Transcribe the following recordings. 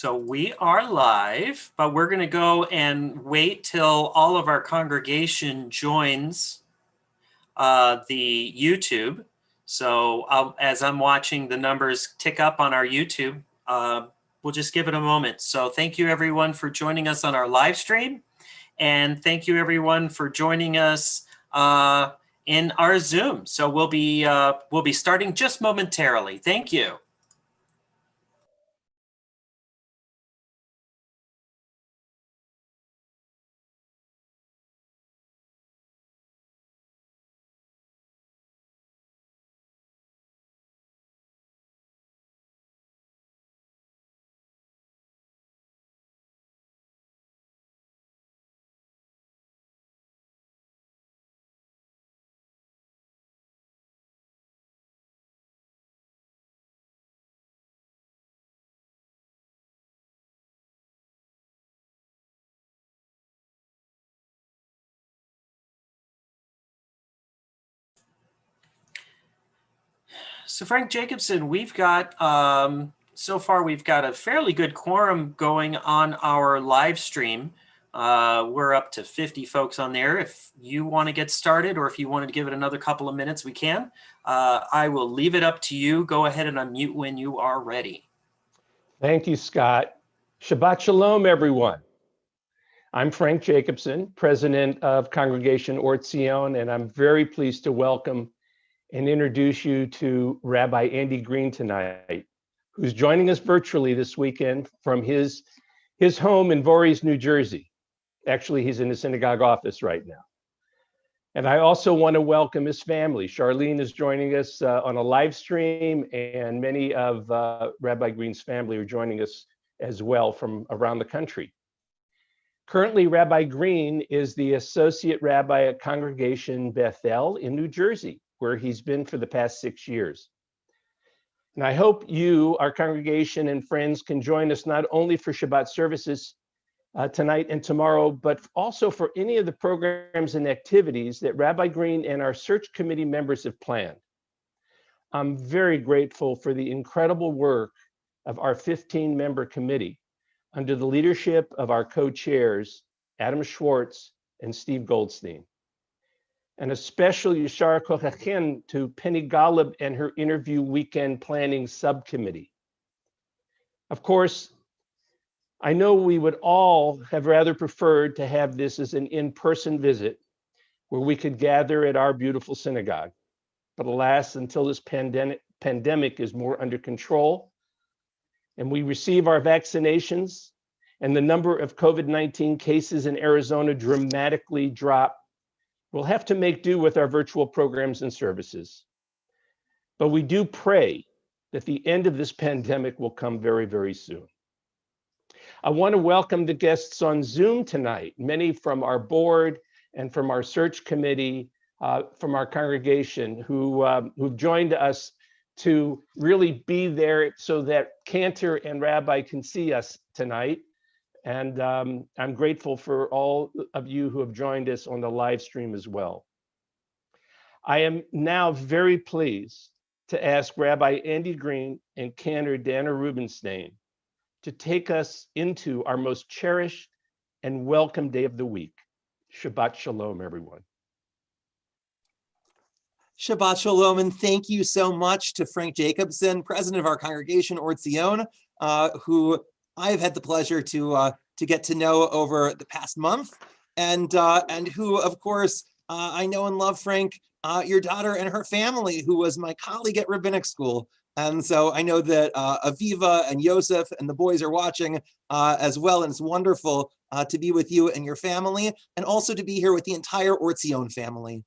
So we are live, but we're going to go and wait till all of our congregation joins the YouTube. So as I'm watching the numbers tick up on our YouTube, we'll just give it a moment. So thank you everyone for joining us on our live stream. And thank you everyone for joining us in our Zoom. So we'll be starting just momentarily. Thank you. So Frank Jacobson, we've got, so far we've got a fairly good quorum going on our live stream. We're up to 50 folks on there. If you want to get started or if you wanted to give it another couple of minutes, we can. I will leave it up to you. Go ahead and unmute when you are ready. Thank you, Scott. Shabbat Shalom, everyone. I'm Frank Jacobson, president of Congregation Or Tzion, and I'm very pleased to welcome and introduce you to Rabbi Andy Green tonight, who's joining us virtually this weekend from his home in Voorhees, New Jersey. Actually, he's in the synagogue office right now. And I also want to welcome his family. Charlene is joining us on a live stream, and many of Rabbi Green's family are joining us as well from around the country. Currently, Rabbi Green is the associate rabbi at Congregation Bethel in New Jersey, where he's been for the past 6 years. And I hope you, our congregation and friends, can join us not only for Shabbat services tonight and tomorrow, but also for any of the programs and activities that Rabbi Green and our search committee members have planned. I'm very grateful for the incredible work of our 15-member committee under the leadership of our co-chairs, Adam Schwartz and Steve Goldstein. And a special Yashar Kochachen to Penny Golub and her interview weekend planning subcommittee. Of course, I know we would all have rather preferred to have this as an in-person visit where we could gather at our beautiful synagogue. But alas, until this pandemic is more under control and we receive our vaccinations and the number of COVID-19 cases in Arizona dramatically drop, we'll have to make do with our virtual programs and services. But we do pray that the end of this pandemic will come very, very soon. I want to welcome the guests on Zoom tonight, many from our board and from our search committee, from our congregation who've joined us to really be there so that Cantor and Rabbi can see us tonight. And I'm grateful for all of you who have joined us on the live stream as well. I am now very pleased to ask Rabbi Andy Green and Cantor Dana Rubenstein to take us into our most cherished and welcome day of the week. Shabbat Shalom, everyone. Shabbat Shalom, and thank you so much to Frank Jacobson, president of our congregation, Or Tzion, who I've had the pleasure to get to know over the past month, and who, of course, I know and love, Frank, your daughter and her family, who was my colleague at rabbinic school. And so I know that Aviva and Yosef and the boys are watching as well, and it's wonderful to be with you and your family, and also to be here with the entire Or Tzion family.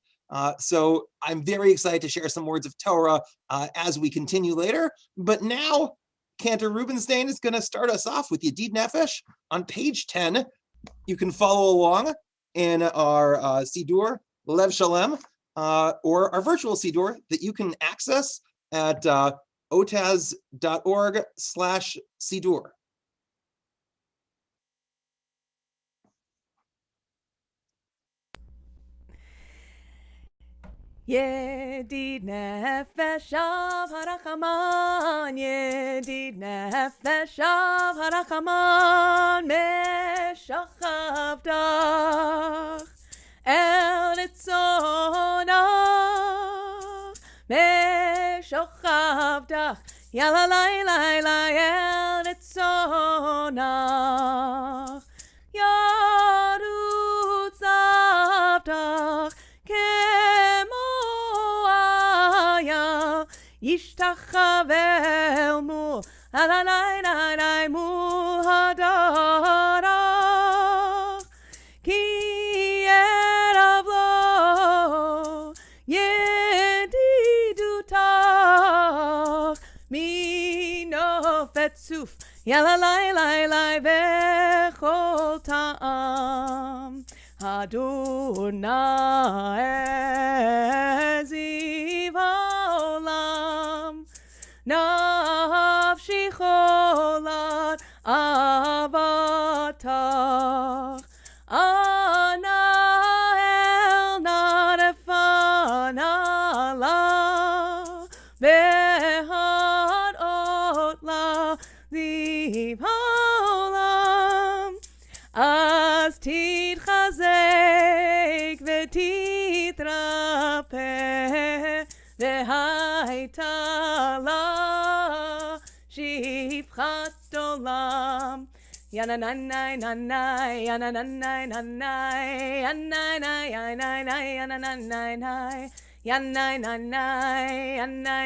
So I'm very excited to share some words of Torah as we continue later. But now, Cantor Rubenstein is going to start us off with Yedid Nefesh on page 10. You can follow along in our Sidur, Lev Shalem, or our virtual Sidur that you can access at otaz.org/Sidur. ידיד נפשיו הרחמן, ידיד נפשיו הרחמן, משכבתך אל רצונך, משכבתך יאללה לילה אל רצונך, ירוץ עבדך ישתחווה מול הלילה מול הדרך, כי ערב לו ידידותך מנוף וצוף יאללה לילה וכל טעם. אדוני עזיב העולם, נפשי חולת אהבתך, אנא אל נא לפניה והראות לה זיו העולם, אז תתחזק ותתרפא, והייתה לה שפחת עולם. יננאי ננאי יננאי ננאי יננאי יננאי יננאי יננאי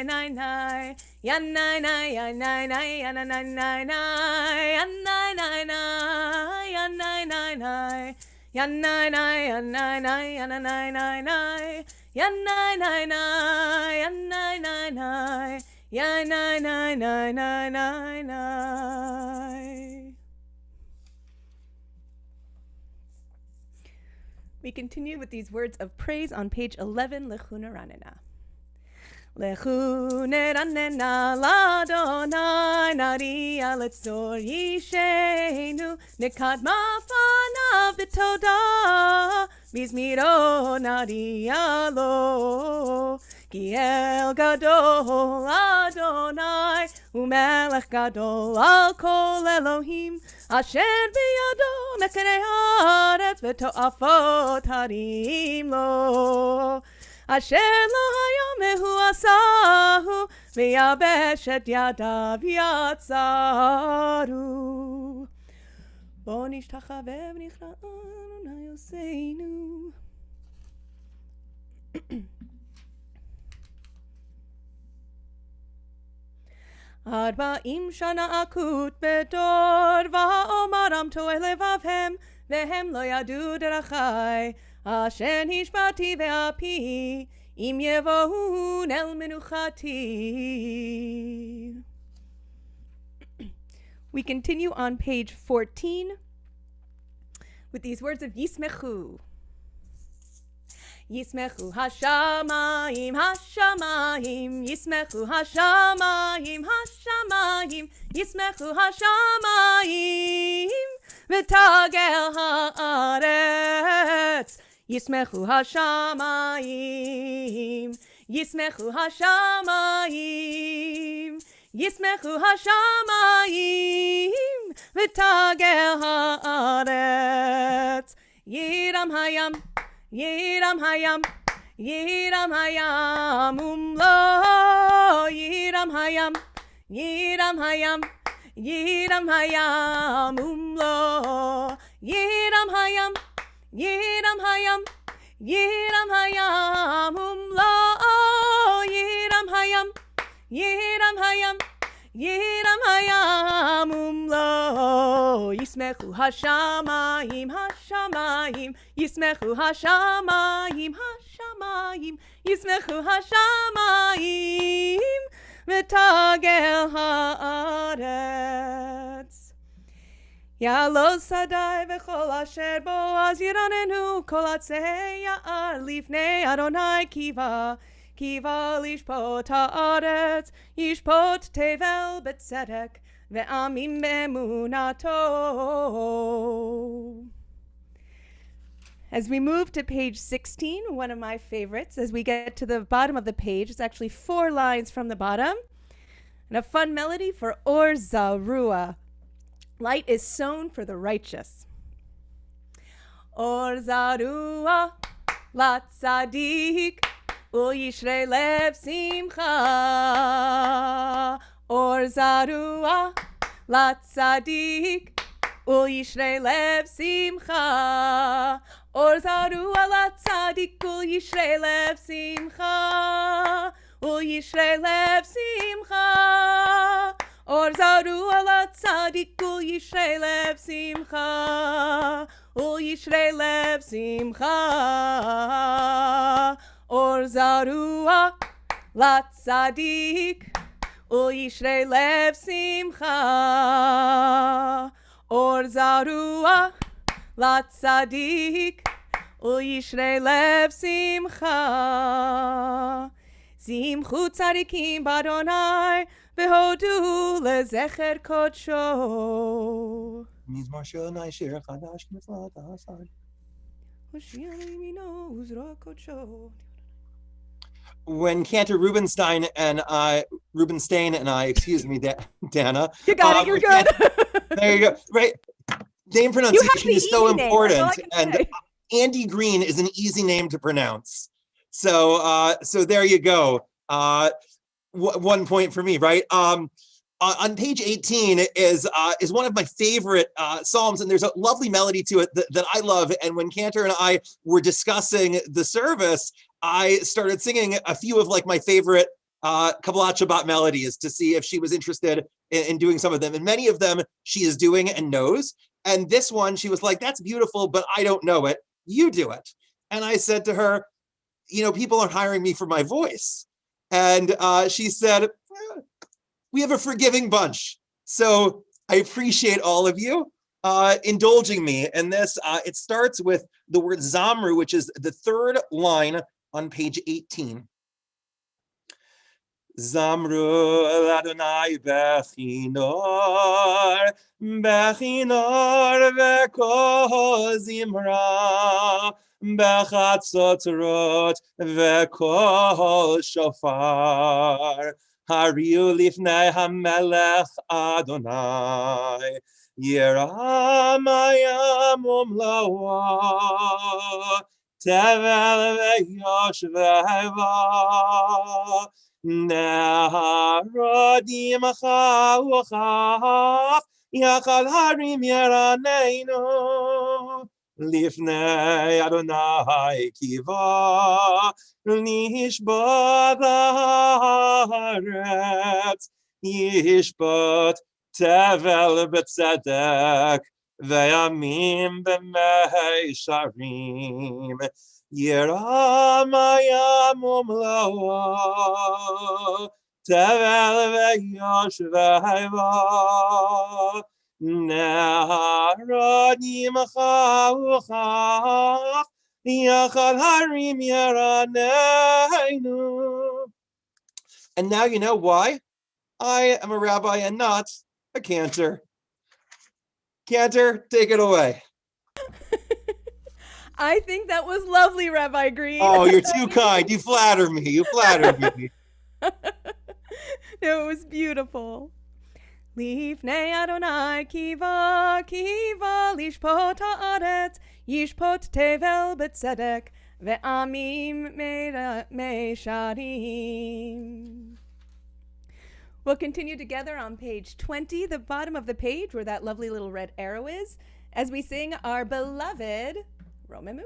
ננאי יננאי ננאי יננאי יננאי We continue with these words of praise on page 11, Lechu Neranena. Lechu neranena l'Adonai, nariya letzor yishenu, nekadma fanav b'todah, mizmiro nariya lo. Ki el gadol Adonai, umelech gadol al kol Elohim, asher biyado mekerei haaretz v'to'afot harim lo. Asher lo hayamehu asahu, v'yabesh et yadav yatzaru. Bo nishtachave v'nichra Adonai Yoseinu. Arba'im shana akut bedor, va'omaram to'eh levavhem, vehem lo yadu derachai, asher nishbati ve'api, im yevohun el menuchati. We continue on page 14 with these words of Yismechu. Yismechu hashamayim, hashamayim, Yismechu hashamayim, hashamayim, Yismechu hashamayim, v'tagel haaretz. Yismechu hashamayim, Yismechu hashamayim, Yismechu hashamayim, v'tagel haaretz. Yiram hayam, Yiram hayam, Yiram hayam, umlo. Yiram hayam, Yiram hayam, Yiram hayam, umlo. Yiram hayam, Yiram hayam, Yiram hayam, umlo. Yiram hayam, Yiram hayam, Yiram hayam, umlo. Yismechu hashamayim, hashamayim, Yismechu hashamayim, hashamayim, Yismechu hashamayim, v'tagel haaretz. Ya'alo sadai v'chol asher bo az yiranenu, kol atzei ya'ar lifnei Adonai kiva. Kiva lishpot haaretz, yishpot tevel betzedek, ve'amim be'emunato. As we move to page 16, one of my favorites, as we get to the bottom of the page, it's actually 4 lines from the bottom, and a fun melody for Or Zarua. Light is sown for the righteous. Or Zarua, la tzadik, ul yishrei lev simcha. Or Zarua, la tzadik, ul yishrei lev simcha. Or Zarua, la tzadik, ul yishrei lev simcha. Ul yishrei lev simcha. Or Zarua, la tzadik, ul yishrei lev simcha. Ul yishrei lev simcha. Or Zarua, la tzadik, ul yishrei lev simcha. Or Zarua, la tzadik, ul yishrei lev simcha. Simchu tzadikim b'Adonai, v'hodu lezecher kodsho. Mizmor Shonai Shir Chadash K'neflat Ha'asad. When Cantor Rubenstein and I, excuse me, Dana. You got it, you're good. There you go. Right. Name pronunciation is so important. And Andy Green is an easy name to pronounce. So there you go. 1 point for me, right? On page 18 is one of my favorite psalms, and there's a lovely melody to it that I love. And when Cantor and I were discussing the service, I started singing a few of like my favorite Kabbalat Shabbat melodies to see if she was interested in doing some of them. And many of them she is doing and knows. And this one, she was like, "That's beautiful, but I don't know it. You do it." And I said to her, "You know, people aren't hiring me for my voice." And she said, "We have a forgiving bunch." So I appreciate all of you indulging me in this. It starts with the word Zamru, which is the 3rd line on page 18. Zamru Adonai bechinor, bechinor v'kol zimra, bechatzotrot v'kol shofar. Hariu lifnei hamelech Adonai, Yeramayam umlawa, tevel ve'yoshveva, Neharodim chauchaf, Yachal harim yeraneinu, Lifnei Adonai kiva, Nishbat haaretz, Yishbat tevel b'tzedek, Ve'yamim b'meisharim, Yeramayam umlawa, Tevel ve'yoshveva, Neharodim chauchaf, Yachal harim yeraneinu. And now you know why I am a rabbi and not a cantor. Cantor, take it away. I think that was lovely, Rabbi Green. Oh, you're too kind. You flatter me. You flatter me. No, it was beautiful. Lifnei Adonai kiva, kiva, lishpot haaretz, yishpot tevel b'tzedek, ve'amim meisharim. We'll continue together on page 20, the bottom of the page where that lovely little red arrow is, as we sing our beloved Romemu.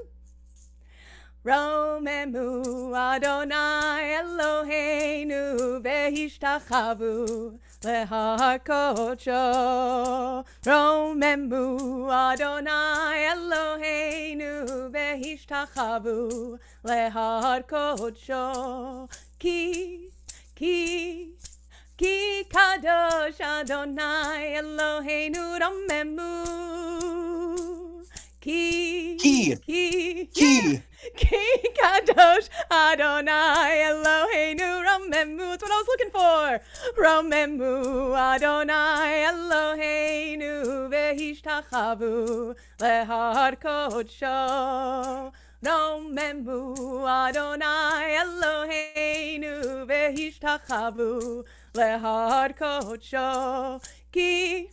Romemu Adonai Eloheinu vehishtachavu lehar kodsho. Romemu Adonai Eloheinu vehishtachavu lehar kodsho. Ki kadosh Adonai Eloheinu Romemu. Ki kadosh Adonai Eloheinu Romemu. That's what I was looking for. Romemu Adonai Eloheinu והשתחוו להר קודשו. רוממו אדוני אלוהינו והשתחוו להר קודשו. כי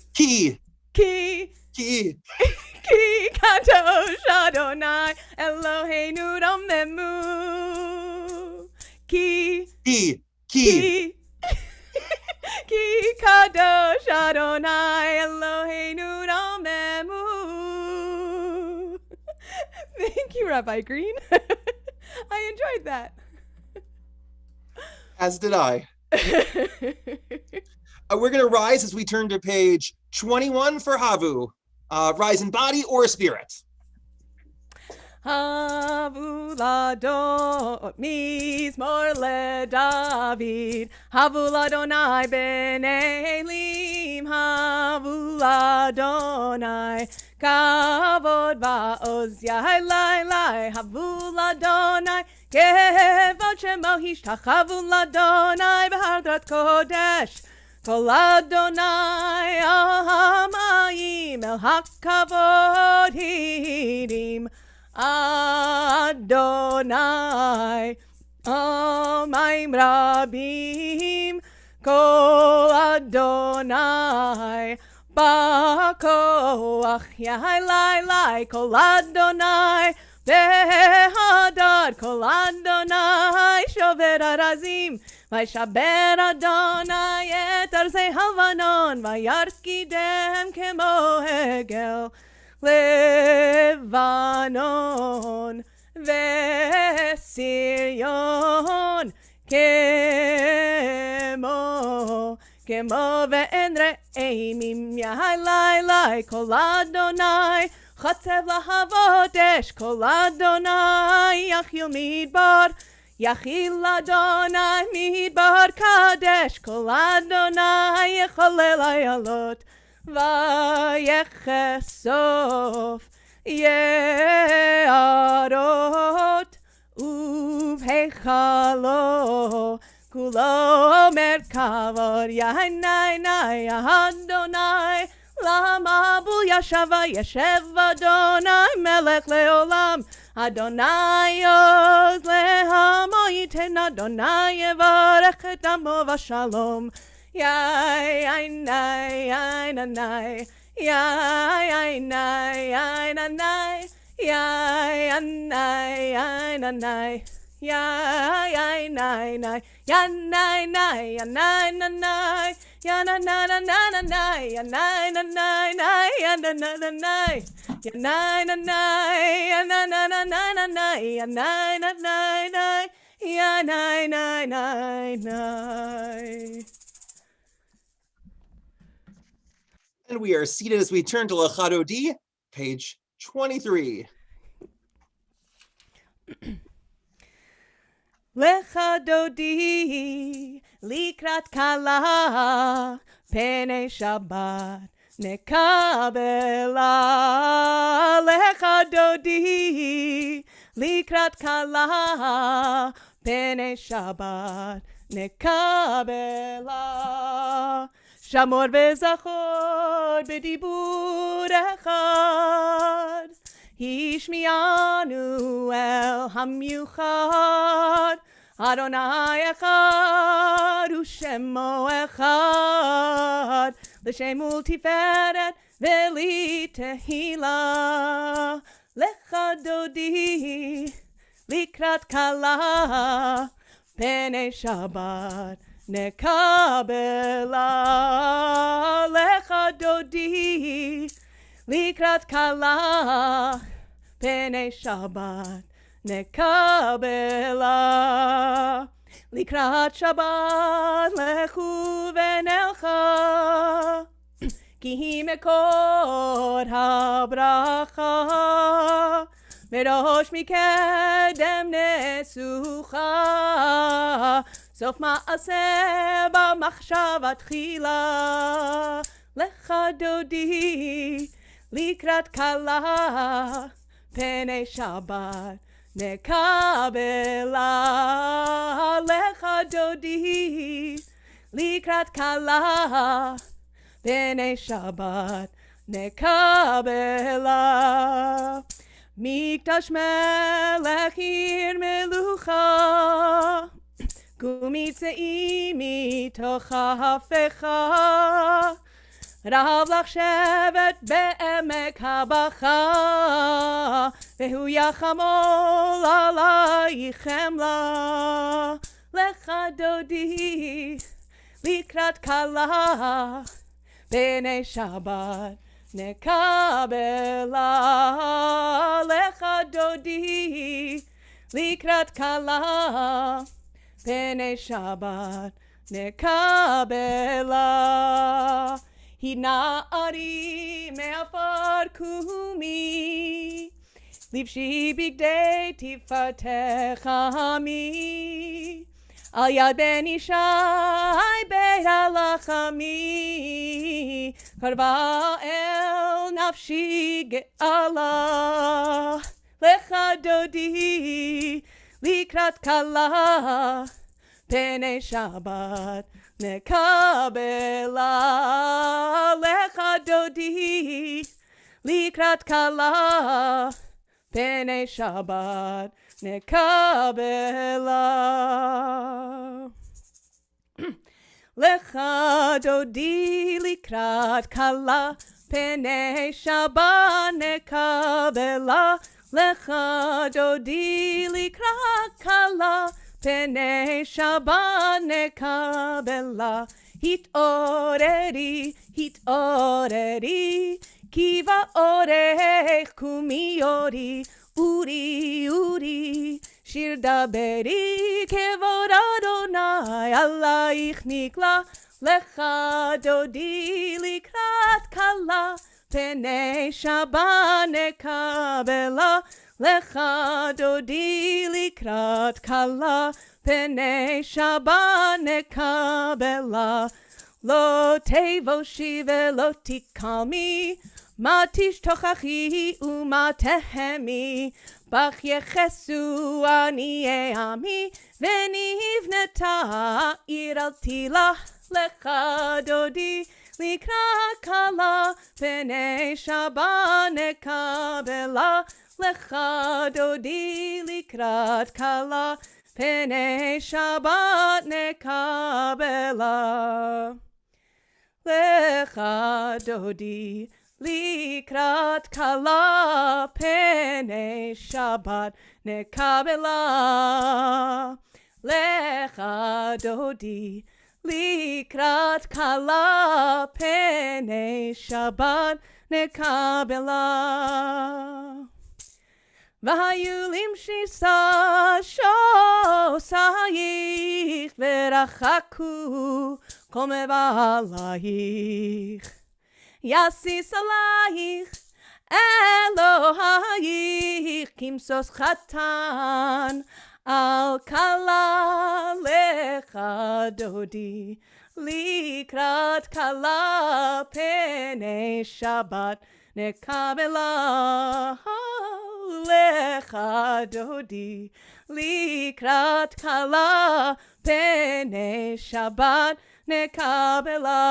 קדוש אדוני אלוהינו רוממו. כי קדוש אדוני אלוהינו רוממו. Thank you, Rabbi Green. I enjoyed that. As did I. We're going to rise as we turn to page 21 for Havu. Rise in body or spirit. Havu ladon mizmor leDavid. Havu ladonai ben Elim. Havu ladonai kavod va'oz yahlai. Havu ladonai kevod shemo hishtachavu ladonai b'hadrat kodesh. Kol Adonai hamayim el hakavod hirim. Adonai Amayim Rabim. Kol Adonai Bakoach Yahlai. Kol Adonai Behadad. Kol Adonai Shover Arazim. Vayshaber Adonai et arzei Havanon. Vayarkidem kemo hegel Levanon veSiryon kemo ve'en re'imim yahlai. Kol Adonai chatzev lahavot esh. Kol Adonai yachil midbar. Yachil Adonai midbar Kaddish. Kol Adonai yecholel ayalot. Vayechesof Yearot Uvhechalo Kulo Merkavod Yahanai Adonai Lama Bul Yashava Yeshev Adonai Melech Leolam. Adonai Oz Lehamo Yiten. Adonai Yevarech et Amo Vashalom. Yai nai nanai. Yai nai nanai. Yai nai nanai. Yai nai nai. Yanai nai yanai nanai. Yana na na na na na. Yanai nanai nai. Yana na na na. Yanai nanai. Yana na na na na na. Yanai nanai nai. Yanai nai nai nai. And we are seated as we turn to Lechadodi, page 23. Lechadodi likrat kala pene Shabbat nekabela. Lechadodi likrat kala pene Shabbat nekabela. Shamor וזכור בדיבור אחד. השמיענו אל המיוחד. אדוני אחד ושמו אחד. לשם ולתפארת ולתהילה. לך דודי לקראת כלה פני שבת nekabela. Lecha dodi likrat kala pene Shabbat nekabela. Likrat Shabbat lechu venelcha ki hi mekor habracha. Merosh mikedem nesucha. סוף מעשה במחשבה תחילה. לך דודי לקראת כלה פני שבת נקבלה. לך דודי לקראת כלה פני שבת nekabela. Mikdash melech ir melucha, gumitzei mitocha hafecha, rav lach shevet be'emek habacha, vehu yachamol alayich chemla, lecha dodi likrat kala, b'nei Shabbat nekabela, lecha dodi likrat kala, b'nei Shabbat nekabela. Hina'ari me'afar kumi, livshi bigdei tifatecha al yad ben ishai beit halachami, karva el nafshi ge'ala, lecha dodi likrat kala, b'nei Shabbat nekabela, lecha dodi likrat kala, b'nei Shabbat nekabela. Lecha dodi likrat kala, b'nei Shabbat nekabela, lecha dodi likrat kala, b'nei Shabbat nekabela. Hitoreri, hitoreri, kiva orech kumiori, uri, uri, shir daberi, kevod Adonai, alayich nikla, lecha dodi likrat kala, b'nei Shabbat nekabela, lecha dodi likrat kala, b'nei Shabbat nekabela. Lo tevoshi velo tikami, ma tishtochachi u'ma tehemi, bach yechesu aniei ami, v'nivneta ir al tila, lecha dodi likrat kala, b'nei Shabbat nekabela, lecha dodi likrat kala, b'nei Shabbat nekabela. Lecha dodi likrat kala, b'nei Shabbat nekabela. Lecha dodi likrat kala, b'nei Shabbat nekabela. Vahayu limshi shosayich v'rachaku kol mevalayich. Yasis alayich Elohayich kimsos chatan al kala, lecha dodi likrat kala, b'nei Shabbat nekabela. Lecha dodi likrat kala, b'nei Shabbat nekabela.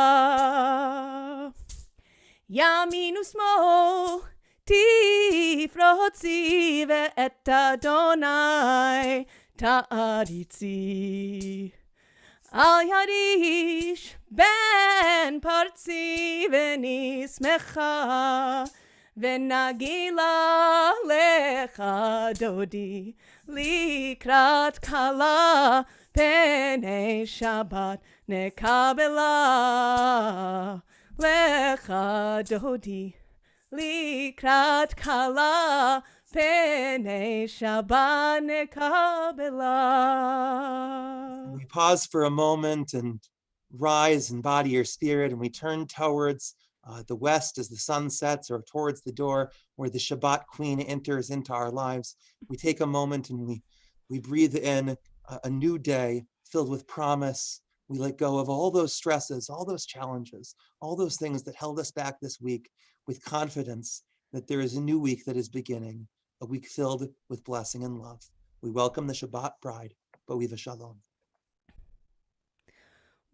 Yamin u'smol tifrotzi, ve'et Adonai ta'aritzi. Al yadish ben partzi v'nismecha, v'nagila lecha dodi likrat kala, b'nei Shabbat nekabela. Lecha dodi likrat kala, b'nei Shabbat nekabela. We pause for a moment and rise and body your spirit, and we turn towards the west as the sun sets, or towards the door where the Shabbat Queen enters into our lives. We take a moment and we breathe in a new day filled with promise. We let go of all those stresses, all those challenges, all those things that held us back this week, with confidence that there is a new week that is beginning, a week filled with blessing and love. We welcome the Shabbat bride, Bo'iva Shalom.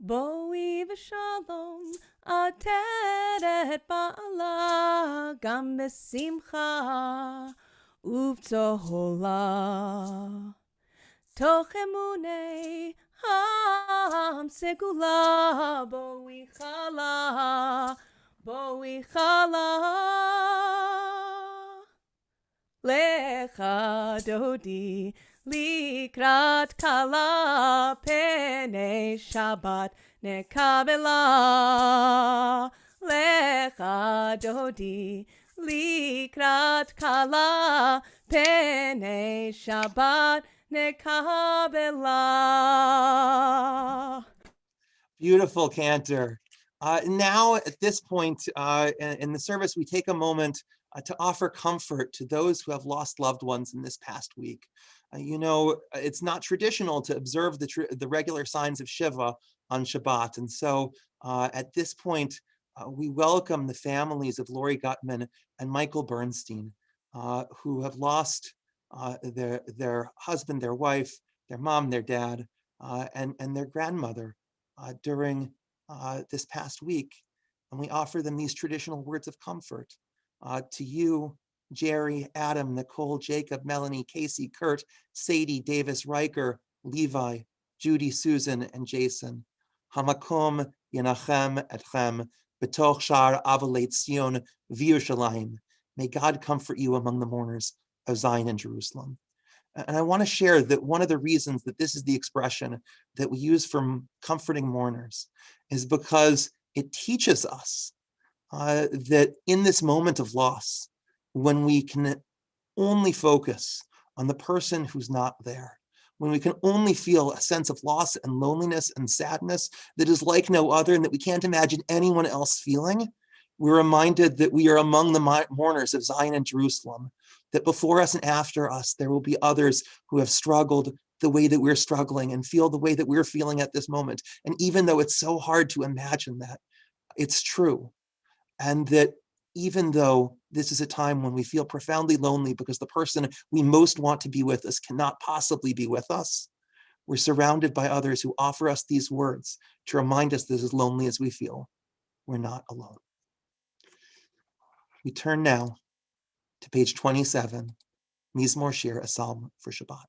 בואי ושלום עטרת בעלה, גם בשמחה ובצהלה. תוך אמוני העם סגולה, בואי חלה, בואי חלה. לך דודי לקראת כלה, פני שבת נקבלה. לך דודי לקראת כלה, פני שבת נקבלה. Beautiful cantor. Now, at this point in the service, we take a moment to offer comfort to those who have lost loved ones in this past week. It's not traditional to observe the regular signs of Shiva on Shabbat. And so at this point, we welcome the families of Lori Gutman and Michael Bernstein, who have lost their husband, their wife, their mom, their dad, and their grandmother during this past week. And we offer them these traditional words of comfort. To you, Jerry, Adam, Nicole, Jacob, Melanie, Casey, Kurt, Sadie, Davis, Riker, Levi, Judy, Susan, and Jason. Hamakom Yenachem Etchem B'toch Shar Avalei Tzion V'Yerushalayim. May God comfort you among the mourners of Zion and Jerusalem. And I want to share that one of the reasons that this is the expression that we use for comforting mourners is because it teaches us that in this moment of loss, when we can only focus on the person who's not there, when we can only feel a sense of loss and loneliness and sadness that is like no other and that we can't imagine anyone else feeling, we're reminded that we are among the mourners of Zion and Jerusalem, that before us and after us, there will be others who have struggled the way that we're struggling and feel the way that we're feeling at this moment. And even though it's so hard to imagine that, it's true. And that even though this is a time when we feel profoundly lonely because the person we most want to be with us cannot possibly be with us, we're surrounded by others who offer us these words to remind us that as lonely as we feel, we're not alone. We turn now to page 27, Mizmor Shir, a psalm for Shabbat.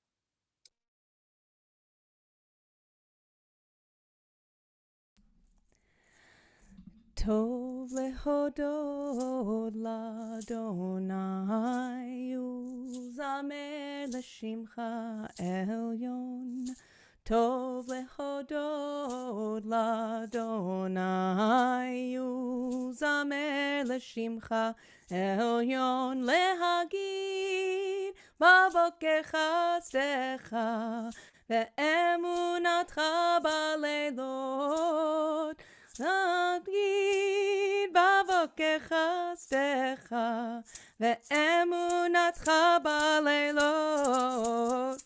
Tov lehodot l'Adonai uzamer l'shimcha elyon. Tov lehodot l'Adonai uzamer l'shimcha elyon. Lehagid bavoker chasdecha ve'emunatcha baleilot. Nagid bavoker chasdecha ve'emunatcha baleilot.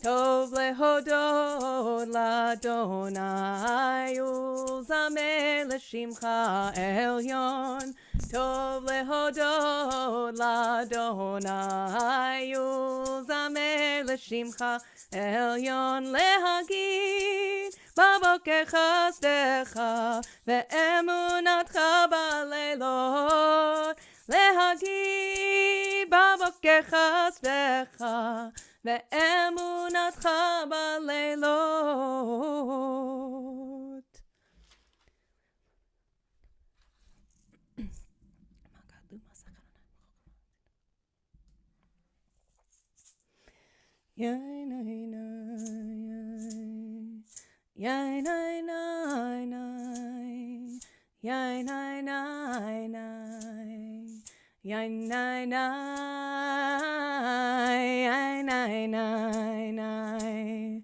Tov lehodot l'Adonai uzamer l'shimcha elyon. Tov lehodot l'Adonai uzamer l'shimcha elyon. Lehagid bavoker chasdecha ve'emunatcha baleilot. Lehagid bavoker chasdecha ve'emunatcha baleilot. Yay, nay, nay, yay, nay, nay, nay, yay, nay, nay, nay, yay, nay, nay, yay, nay, nay, nay,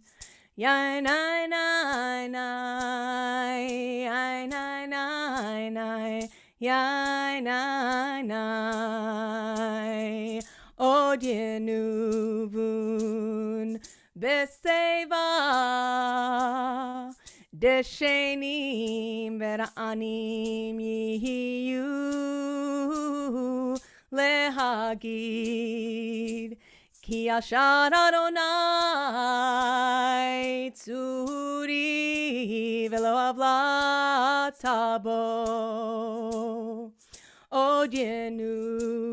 yay, nay, nay, nay, yay, nay, nay, nay, yay, nay, nay. Od yenuvun beseva deshenim vera'anim yihiyu lehagid Ki Yashar Adonai Tzuri Velo Avla Tabo Od Yenuvun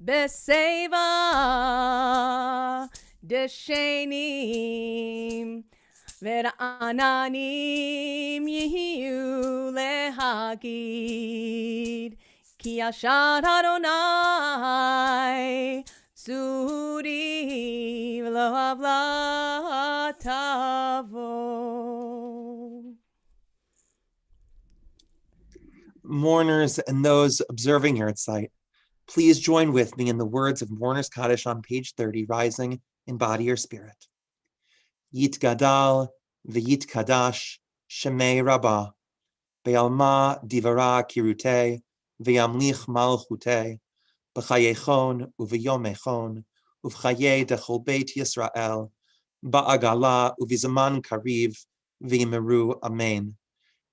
Beseva Deshenim Vera'ananim Yihiu Lehagid Ki Yashar Adonai Tzuri V'lo Avla Tavo. Mourners and those observing here at site, please join with me in the words of Mourner's Kaddish on page 30, rising in body or spirit. Yit Gadal v'yit Kadash Shemei Rabbah Be'alma Divara Kirute Ve'yamlich Malchute B'chayechon u'v'yomechon u'v'chayei dechol Beit Yisrael Ba'agala u'v'zaman kariv v'yimeru Amen.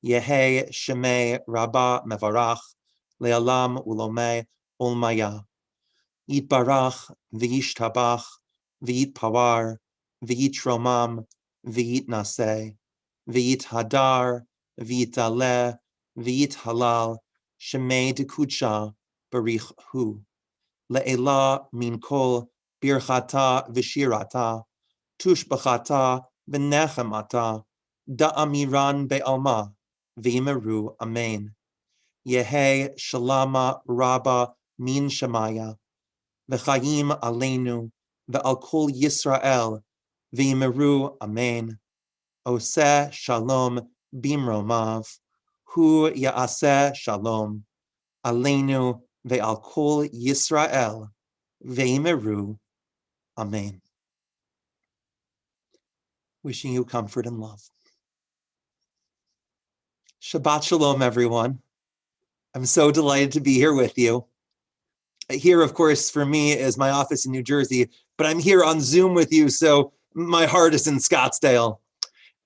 Yehe Shemei Rabbah Mevarach Le'alam Ulomei Olmaya Yitbarach v'yishtabach v'yitpawar v'yitromam v'yitnaseh v'yithadar v'yitaleh v'yithalal Shemei Dekudsha Barich Hu Le'ela min kol birchata v'shirata tushbachata v'nechemata da'amiran be'alma v'yimeru Amen. Yehe Shalama Rabba min Shemaya v'chayim aleinu v'al kol Yisrael v'yimeru Amen. Oseh Shalom bimromav hu ya'aseh Shalom aleinu ve'al kol Yisrael v'yimeru Amen. Wishing you comfort and love. Shabbat Shalom, everyone. I'm so delighted to be here with you. Here, of course, for me is my office in New Jersey, but I'm here on Zoom with you, so my heart is in Scottsdale.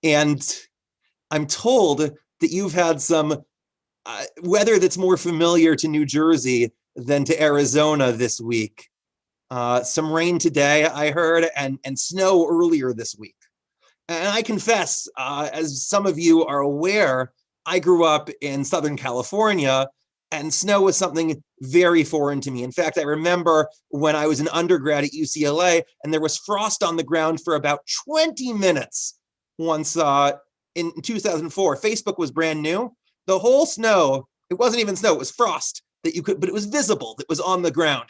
And I'm told that you've had some weather that's more familiar to New Jersey than to Arizona this week. Some rain today, I heard, and snow earlier this week. And I confess, as some of you are aware, I grew up in Southern California, and snow was something very foreign to me. In fact, I remember when I was an undergrad at UCLA, and there was frost on the ground for about 20 minutes once in 2004. Facebook was brand new. The whole snow, it wasn't even snow, it was frost that you could, but it was visible, that was on the ground.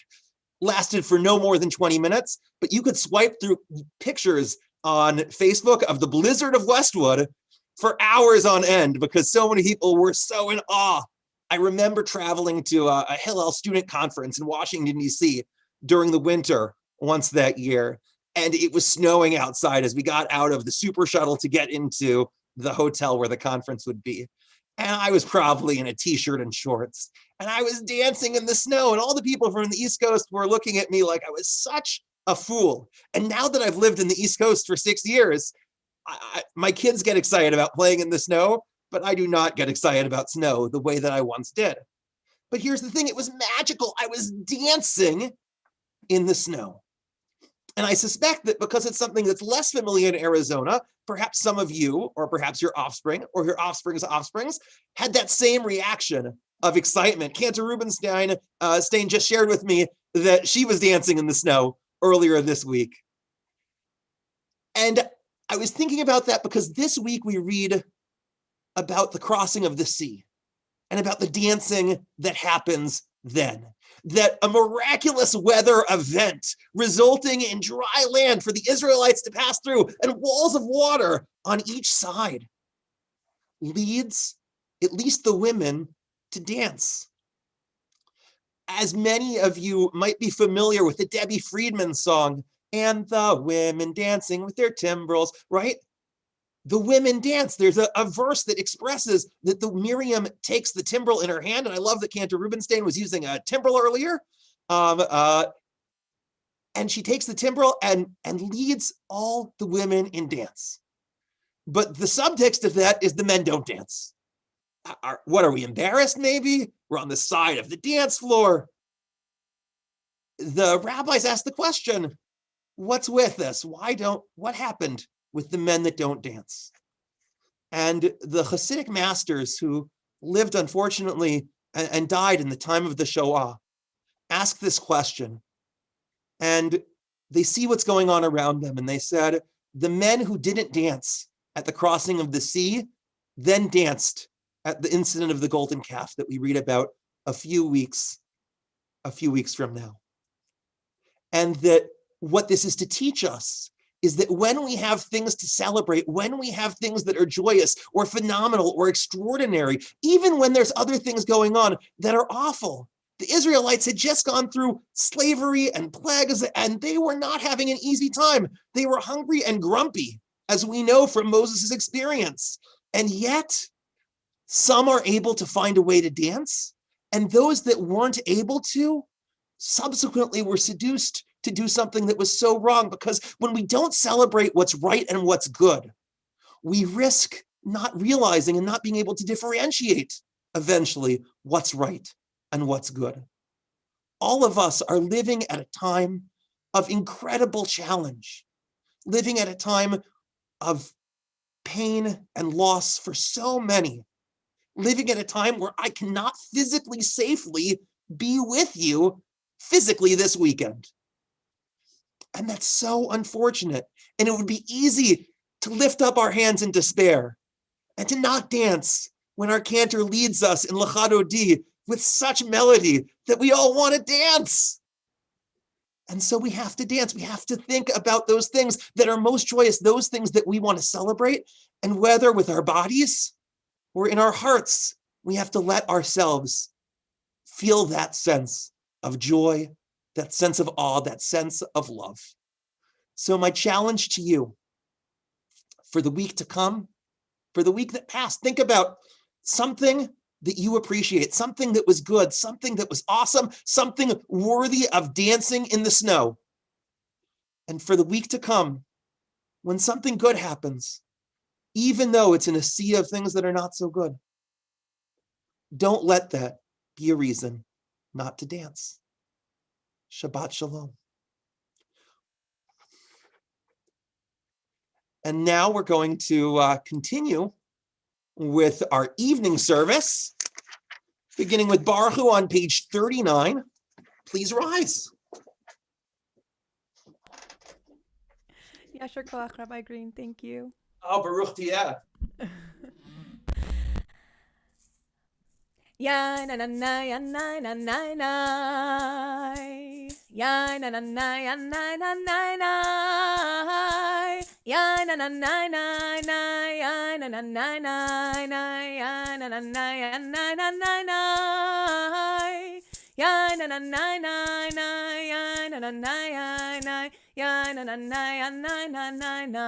Lasted for no more than 20 minutes, but you could swipe through pictures on Facebook of the blizzard of Westwood for hours on end because so many people were so in awe. I remember traveling to a Hillel student conference in Washington, D.C. during the winter once that year, and it was snowing outside as we got out of the super shuttle to get into the hotel where the conference would be. And I was probably in a t-shirt and shorts, and I was dancing in the snow, and all the people from the East Coast were looking at me like I was such a fool. And now that I've lived in the East Coast for 6 years, my kids get excited about playing in the snow, but I do not get excited about snow the way that I once did. But here's the thing, it was magical. I was dancing in the snow. And I suspect that because it's something that's less familiar in Arizona, perhaps some of you, or perhaps your offspring, or your offspring's offsprings, had that same reaction of excitement. Cantor Rubenstein Stain just shared with me that she was dancing in the snow earlier this week. And I was thinking about that because this week we read about the crossing of the sea and about the dancing that happens then. That a miraculous weather event resulting in dry land for the Israelites to pass through and walls of water on each side leads at least the women to dance. As many of you might be familiar with the Debbie Friedman song, "And the women dancing with their timbrels," right? The women dance. There's a verse that expresses that the Miriam takes the timbrel in her hand, and I love that Cantor Rubenstein was using a timbrel earlier. And she takes the timbrel and leads all the women in dance. But the subtext of that is the men don't dance. What are we, embarrassed maybe? We're on the side of the dance floor. the rabbis asked the question, what's with this? What happened with the men that don't dance? And the Hasidic masters who lived, unfortunately, and died in the time of the Shoah, asked this question. And they see what's going on around them. And they said, the men who didn't dance at the crossing of the sea then danced at the incident of the golden calf that we read about a few weeks from now. And that what this is to teach us is that when we have things to celebrate, when we have things that are joyous or phenomenal or extraordinary, even when there's other things going on that are awful. The Israelites had just gone through slavery and plagues, and they were not having an easy time. They were hungry and grumpy, as we know from Moses' experience. And yet, some are able to find a way to dance, and those that weren't able to subsequently were seduced to do something that was so wrong, because when we don't celebrate what's right and what's good, we risk not realizing and not being able to differentiate eventually what's right and what's good. All of us are living at a time of incredible challenge, living at a time of pain and loss for so many, living at a time where I cannot physically safely be with you physically this weekend. And that's so unfortunate. And it would be easy to lift up our hands in despair and to not dance when our cantor leads us in L'chadodi with such melody that we all want to dance. And so we have to dance. We have to think about those things that are most joyous, those things that we want to celebrate. And whether with our bodies or in our hearts, we have to let ourselves feel that sense of joy, that sense of awe, that sense of love. So my challenge to you for the week to come, for the week that passed, think about something that you appreciate, something that was good, something that was awesome, something worthy of dancing in the snow. And for the week to come, when something good happens, even though it's in a sea of things that are not so good, don't let that be a reason not to dance. Shabbat Shalom. And now we're going to continue with our evening service, beginning with Baruch Hu on page 39. Please rise. Yasher Koach, Rabbi Green, thank you. Oh, Baruch Tiyah. Ya na na na ya na na na na. Ya na na na ya na na na na. Ya na na na na na. Ya na na na na na. Ya na na na ya na na na na. Ya na na na na na. Ya na na na ya na. Ya na na na ya na na na na.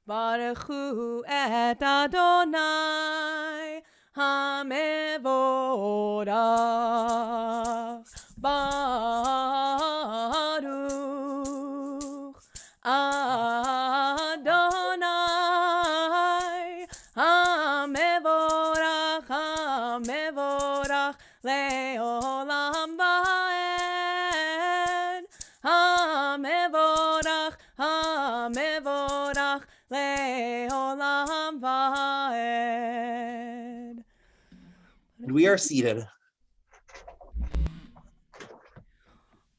Baruch Hu et Adonai HaMevorach. Baruch Adonai HaMevorach, HaMevorach le'olam va'ed. HaMevorach, HaMevorach le'olam va'ed. We are seated.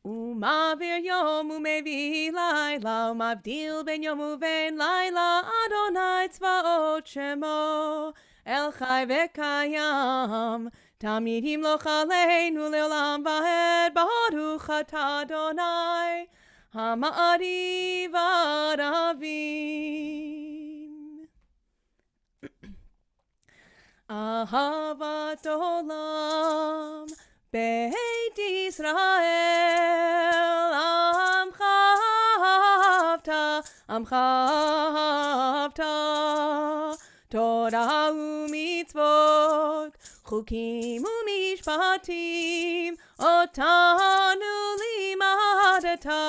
Umavir yom umevi laila, umavdil ben yom uven laila, Adonai tzvaot shemo, El chai v'kayam, tamid yimloch aleinu le'olam va'ed, Baruch atah Adonai, Hama'ari v'aravim. Ahavat olam, Beit Yisrael, Amcha Havta, Torah u'mitzvot, Chukim u'mishpatim, Otanu limadata,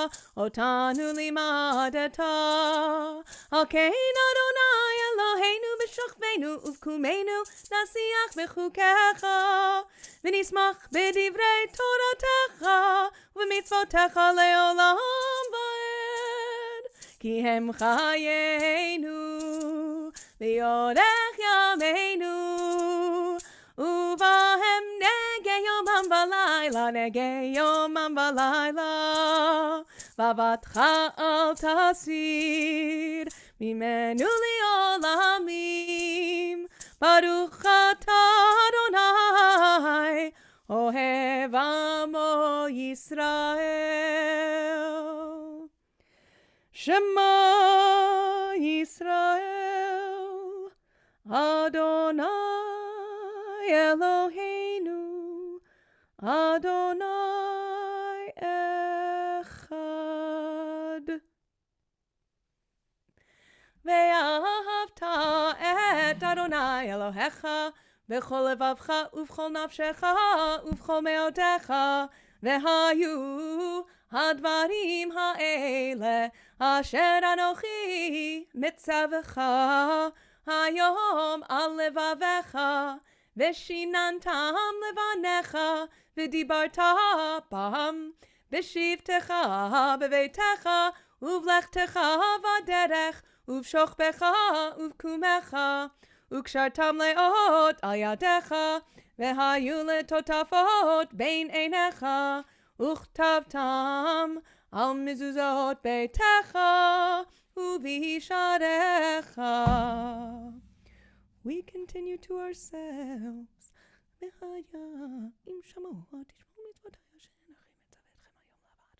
Alkein Adonai Eloheinu b'shachvenu uvkumenu, Nasiach v'chukecha, V'nismach b'divrei Toratecha, ומצוותיך לעולם ועד, כי הם חיינו לאורך ימינו, ובהם נגע יומם ולילה, נגע יומם ולילה, ואהבתך אל תסיר ממנו לעולמים. ברוך אתה אדוני, אוהב עמו ישראל. שמע ישראל, אדוני אלוהינו, אדוני אחד. ואהבת את אדוני אלוהיך בכל לבבך ובכל נפשך ובכל מאודך, והיו הדברים האלה אשר אנוכי מצווך היום על לבביך, ושיננתם לבניך, ודיברת בם בשבתך בביתך ובלכתך בדרך ובשוכבך ובקומך, וקשרתם לאות על ידיך, והיו לטוטפות בין עיניך, וכתבתם על מזוזות ביתך ובישעריך. We continue to ourselves. והיה אם שמעו תשמעו מצוותיי אשר אנוכי מצווה אתכם היום לעבוד.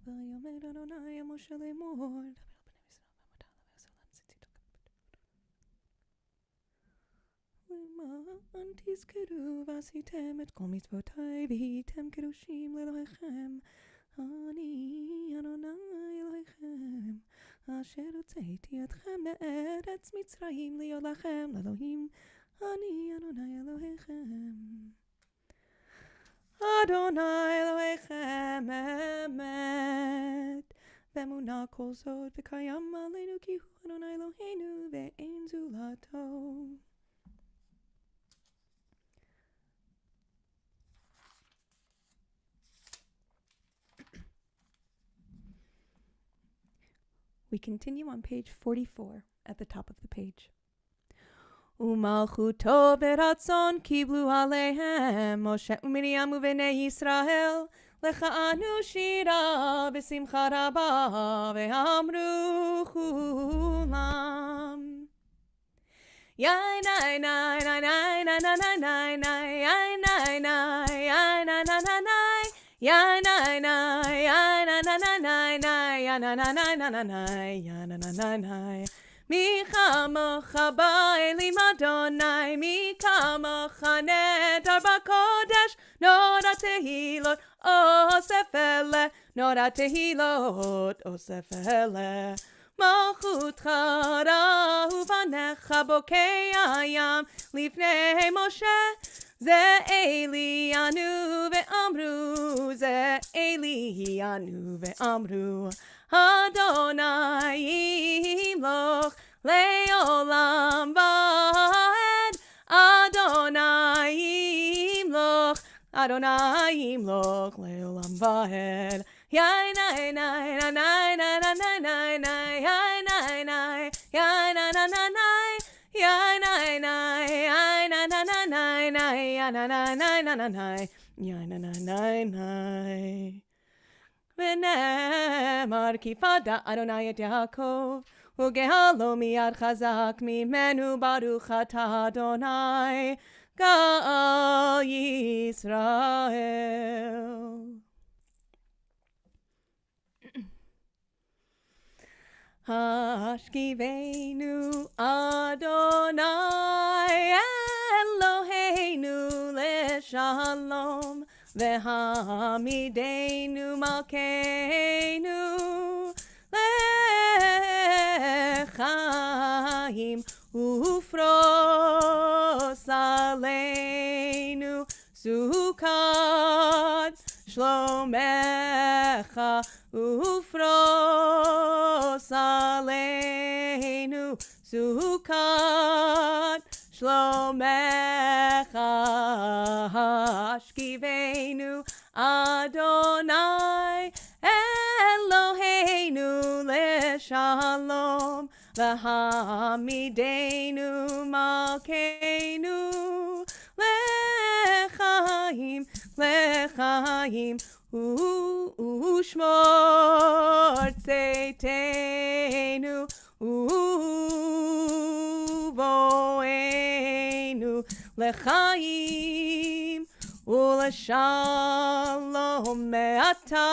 ויאמר אדוני אל משה לאמור, למען תזכרו ועשיתם את כל מצוותיי והייתם קדושים לאלוהיכם, אני אדוני אלוהיכם אשר הוצאתי אתכם מארץ מצרים להיות לכם לאלוהים, אני אדוני אלוהיכם. אדוני אלוהיכם אמת ואמונה כל זאת, וקיים עלינו כי הוא אדוני אלוהינו ואין זולתו. We continue on page 44 at the top of the page. ומלכותו ברצון קיבלו עליהם משה ומרים ובני ישראל, לכהנו שירה בשמחה רבה, ואמרו כולם יאי נאי נאי נאי נאי נאי נאי נאי יאי נאי נאי יאי נאי נאי נאי יאי נאי נאי יאי נאי נאי נאי יאי נאי נאי נאי יאי נאי נאי. מי כמוך באלים אדוני, מי כמוך נדר בקודש, נור התהילות אוסף אלה, נור התהילות אוסף אלה. מלכותך ראו בניך בוקע ים לפני משה, זה אלי ענו ואמרו, זה אלי ענו ואמרו, אדוני ימלוך לעולם ועד, אדוני ימלוך, אדוני ימלוך לעולם ועד. יאי נאי נאי נאי נאי נאי נאי נאי יאי נאי נאי יאי נאי נאי נאי יאי נאי נאי יאי נאי נאי נאי יאי נאי נאי נאי יאי נאי נאי. ונאמר כי פדה אדוני את יעקב, וגאלו מיד חזק ממנו, ברוך אתה אדוני גאל ישראל. השכיבנו אדוני אלוהינו לשלום, והעמידנו מלכנו לחיים, ופרוס עלינו סוכת שלומך lecha ufros aleinu sukat shlomecha shkivenu Adonai Eloheinu leshalom V'hamidenu malkeinu lechaim lechaim u'shmor tzeitenu u'voenu lechaim u'leshalom me'ata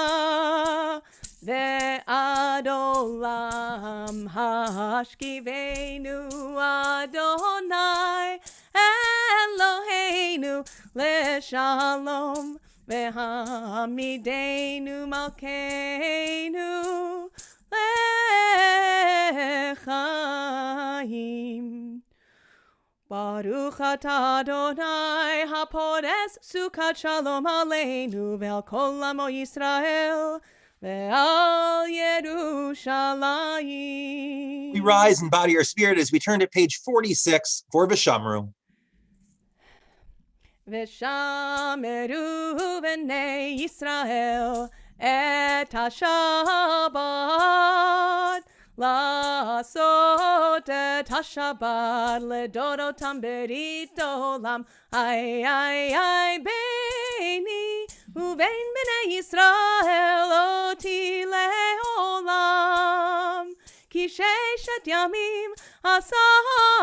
ve'ad olam hashkivenu Adonai Eloheinu leshalom ve'hamidenu malkeinu lechaim. Baruch atah Adonai hapodes sukat shalom aleinu ve'al kol amo Yisrael ve'al Yerushalayim. We rise in body or spirit as we turn to page 46 for Vishamru. V'shameru v'nei Yisrael et ha-Shabbat לעשות את השבת לדורותם ברית עולם. איי איי איי ביני ובין בני ישראל אותי לעולם. כי ששת ימים עשה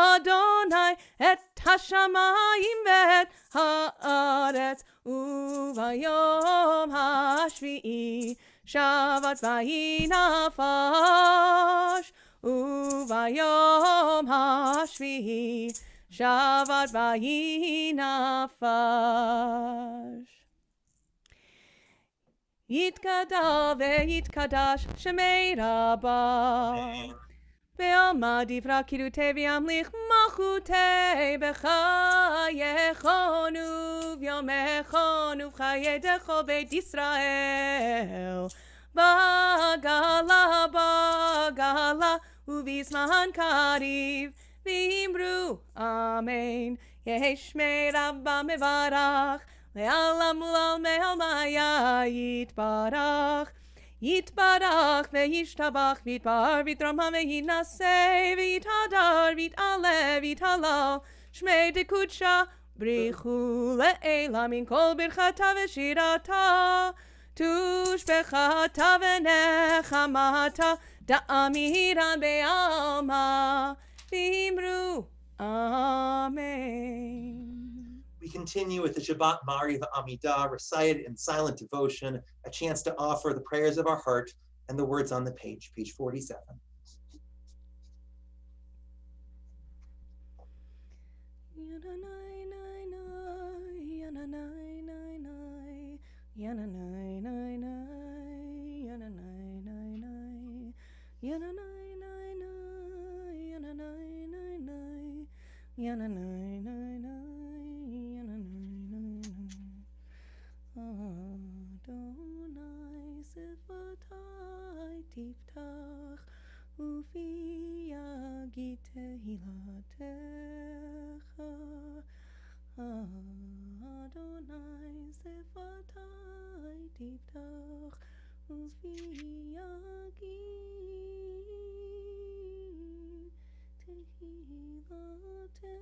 אדוני את השמיים ואת הארץ, וביום השביעי שבת ויהי נפש, וביום השביעי שבת ויהי נפש. יתגדל ויתקדש שמי רבה, ועלמא דברה קידותי וימליך מלכותי בחייכון וביומכון ובחיי דכל בית ישראל. בגלה בגלה ובזמן קריב ואמרו אמן. יהי שמי רבה מברך לעולם ולעלמיה יתברך. יתברך וישתבח ויתפאר ויתרומם ויינשא ויתהדר ויתעלה ויתהלל שמי דקודשה בריחו לעילה מן כל ברכתה ושירתה תושבחתה ונחמתה דאמירן בעלמא ואמרו אמן. We continue with the Shabbat Mari Amidah, recited in silent devotion, a chance to offer the prayers of our heart and the words on the page 47. Adonai sifatai tiftach ufi yagid tehilatecha. Adonai sifatai tiftach ufi yagid tehilatecha.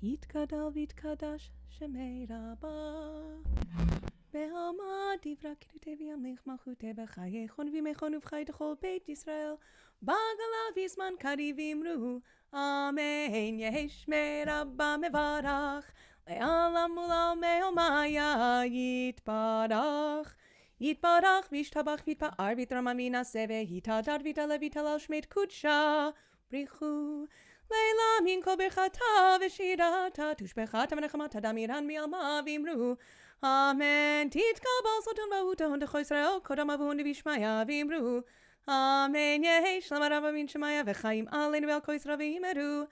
יתגדל ויתקדש שמי רבה. בעלמא דברה כדותי וימליך מלכותי בחייכון וימכון ובחי דכל בית ישראל. בגלה ויזמן קרי ואמרו אמן. יהי שמי רבה מברך לעולם ולעולמי עולמיה יתברך. יתברך וישתבח ויתפאר ויתרומם וינשא ויתהדר ויתעלה ויתהלל שמי קודשה בריחו. לילה מן כל ברכתה ושירתה תושבחתה ונחמתה דמירן מעלמא ואמרו אמן. תתקבל סלטון והון דכו ישראל קודם אבון ובשמיה ואמרו אמן. יהי שלום הרב מן שמיה וחיים עלינו ועל כל ישראל ואמרו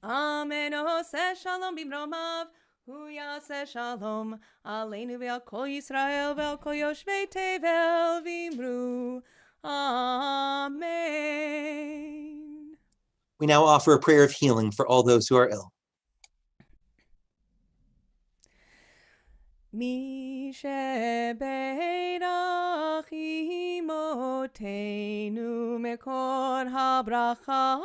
אמן. עושה שלום במרומיו הוא יעשה שלום עלינו ועל כל ישראל ועל כל יושבי תבל ואמרו amen. We now offer a prayer of healing for all those who are ill. מי שברך אמותינו מקור הברכה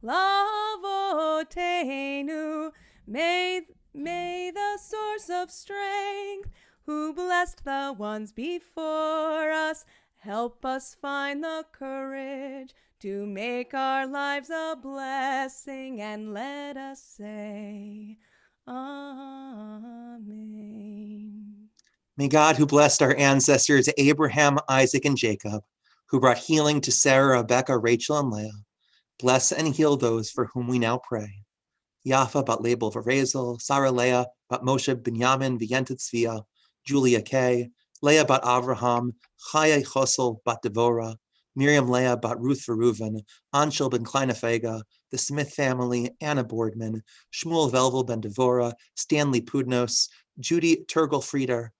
לאבותינו. May the source of strength, who blessed the ones before us, help us find the courage to make our lives a blessing, and let us say, Amen. May God, who blessed our ancestors Abraham, Isaac, and Jacob, who brought healing to Sarah, Rebecca, Rachel, and Leah, bless and heal those for whom we now pray. Yafa bat Label Varezel, Sarah Leah bat Moshe Binyamin Vientet Tzvia, Julia Kay, Leah bat Avraham, Chaya Chosel bat Devorah, Miriam Leah bat Ruth Veruven, Anshel ben Kleinefega, the Smith family, Anna Boardman, Shmuel Velvel ben Devorah, Stanley Pudnos, Judy Turgel Frieder,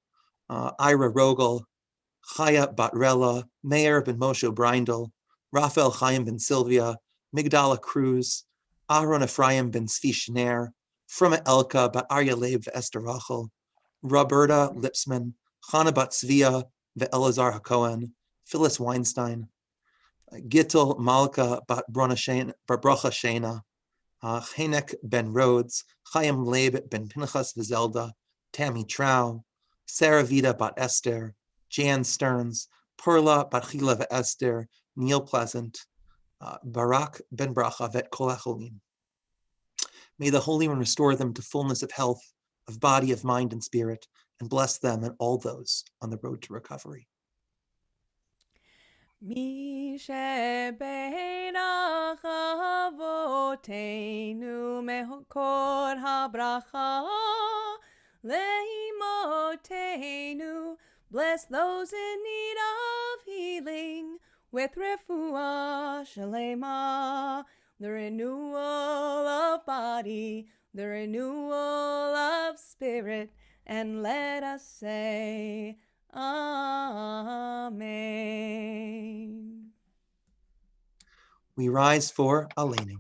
Ira Rogel, Chaya bat Rella, Meir ben Moshe Brindel, Raphael Chaim ben Sylvia, Migdala Cruz, Aaron Ephraim ben Tzvi Shner, Fruma Elka bat Arya Leib Esther Rachel, Roberta Lipsman, Chana bat Tzvia ve'Elazar HaKohen, Phyllis Weinstein, Gittel Malka bat Bracha Shena, Chenek ben Rhodes, Chaim Leib ben Pinchas Vizelda, Tammy Trow, Sarah Vida bat Esther, Jan Stearns, Perla bat Chila ve'Esther, Neil Pleasant, Barak ben Bracha vet Kol HaCholim. May the Holy One restore them to fullness of health, of body, of mind, and spirit, and bless them and all those on the road to recovery. מי שברך אבותינו מקור הברכה לאמותינו. Bless those in need of healing with refuah shalema, the renewal of body, the renewal of spirit, and let us say, Amen. We rise for Aleinu.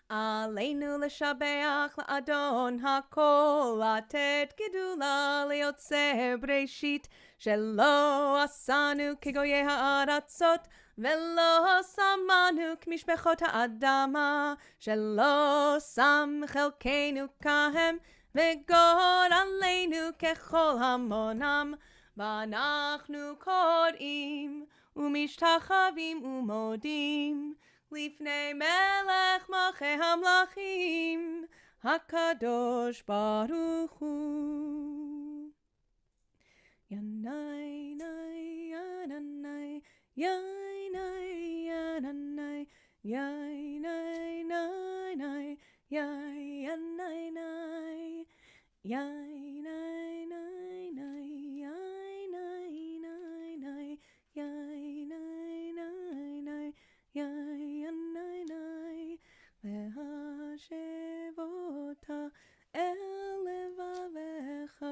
עלינו לשבח לאדון הכל, לתת גדולה ליוצר בראשית, שלא עשנו כגויי הארצות, ולא שמנו כמשפחות האדמה, שלא שם חלקנו כהם, וגורלנו ככל המונם, ואנחנו קוראים ומשתחווים ומודים לפני מלך מלכי המלכים, הקדוש ברוך הוא. ינאי נאי ינאי ינאי ינאי ינאי נאי ינאי נאי והשב אותה אל לבביך,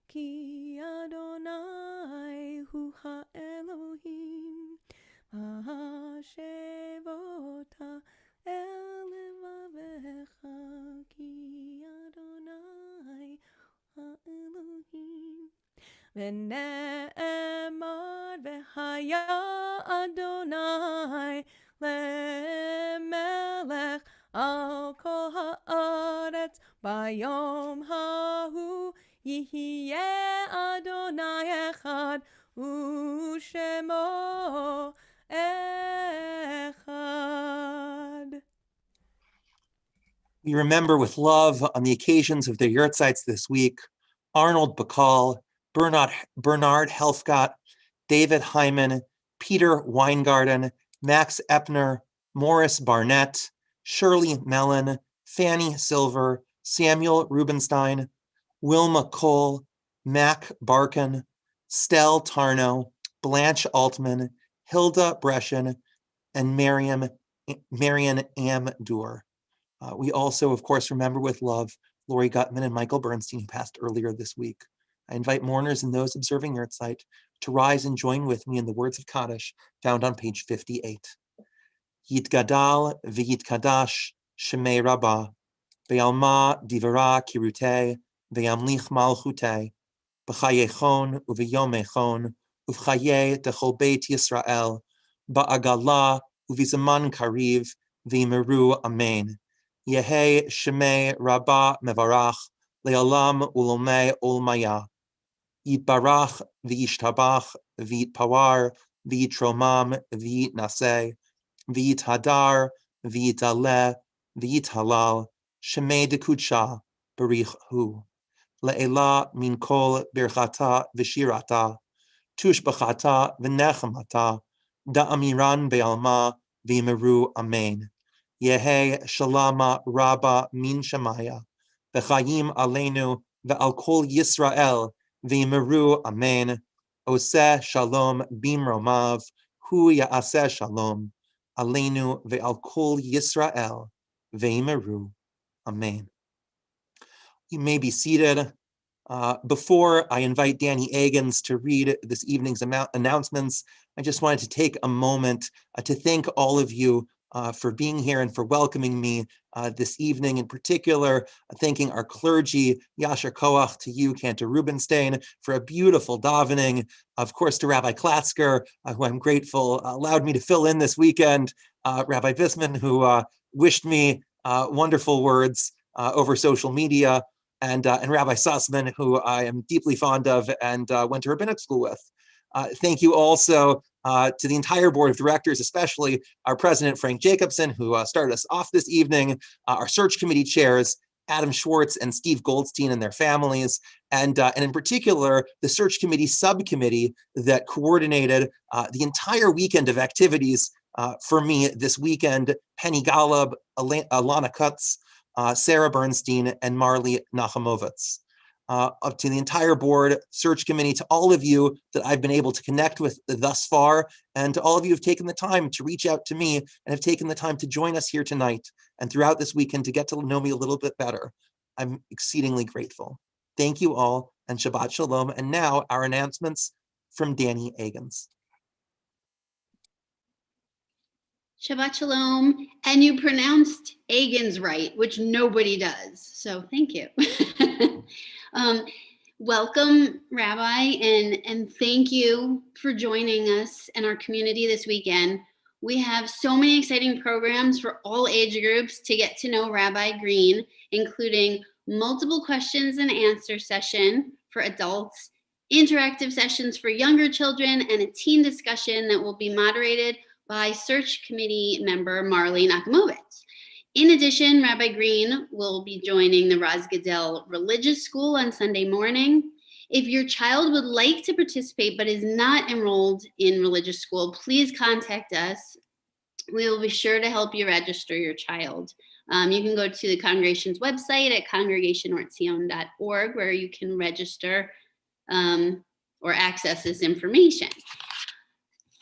כי אדוני הוא האלוהים. והשב אותה אל לבביך, כי אדוני האלוהים. ונאמר והיה אדוני למלך Bayom hahu Yihye Adonai echad U'shemo echad. We remember with love on the occasions of their yurtzites this week, Arnold Bacall, Bernard Helfgott, David Hyman, Peter Weingarten, Max Epner, Morris Barnett, Shirley Mellon, Fanny Silver, Samuel Rubenstein, Wilma Cole, Mac Barkin, Stell Tarno, Blanche Altman, Hilda Breschen, and Marian Amdur. We also, of course, remember with love Lori Gutman and Michael Bernstein, who passed earlier this week. I invite mourners and those observing yurtzeit to rise and join with me in the words of Kaddish found on page 58. Yitgadal v'yitkadash shemei Rabbah, ve'alma divara kirute, ve'amlich malchute, b'chayechon u'v'yomechon, u'v'chaye techol beit Yisrael, ba'agala u'v'zaman kariv, v'yimeru amen. Yehe shemei Rabbah mevarach, le'olam ulomei olmaya. Yitbarach v'yishtabach v'yitpawar v'yitromam v'yitnaseh v'yithadar v'yitaleh v'yithalal shemei dekudsha barich hu le'ela min kol birchata v'shirata tushbachata v'nechamata da'amiran be'alma v'yimeru amen. Yehe shalama rabba min shemaya v'chayim aleinu ve'al kol Yisrael v'yimeru amen. Oseh shalom bimromav hu ya'aseh shalom aleinu ve'al kol Yisrael v'yimeru amen. You may be seated. Before I invite Danny Agins to read this evening's announcements, I just wanted to take a moment to thank all of you for being here and for welcoming me this evening. In particular, thanking our clergy, Yasher Koach, to you, Cantor Rubenstein, for a beautiful davening. Of course, to Rabbi Klatzker, who I'm grateful allowed me to fill in this weekend. Rabbi Bisman, who wished me wonderful words over social media. And Rabbi Sussman, who I am deeply fond of and went to rabbinic school with. Thank you also to the entire board of directors, especially our president, Frank Jacobson, who started us off this evening, our search committee chairs, Adam Schwartz and Steve Goldstein and their families, and in particular, the search committee subcommittee that coordinated the entire weekend of activities for me this weekend: Penny Golub, Alana Kutz, Sarah Bernstein, and Marley Nachamovitz. Up to the entire board, search committee, to all of you that I've been able to connect with thus far, and to all of you who have taken the time to reach out to me and have taken the time to join us here tonight and throughout this weekend to get to know me a little bit better. I'm exceedingly grateful. Thank you all, and Shabbat Shalom. And now our announcements from Danny Agins. Shabbat Shalom, and you pronounced Agins right, which nobody does, so thank you. Welcome, Rabbi, and thank you for joining us and our community this weekend. We have so many exciting programs for all age groups to get to know Rabbi Green, including multiple questions and answer session for adults, interactive sessions for younger children, and a teen discussion that will be moderated by search committee member Marley Nakamovitz. In addition, Rabbi Green will be joining the Raz Gadel Religious School on Sunday morning. If your child would like to participate but is not enrolled in religious school, please contact us. We will be sure to help you register your child. You can go to the congregation's website at congregationortzion.org, where you can register or access this information.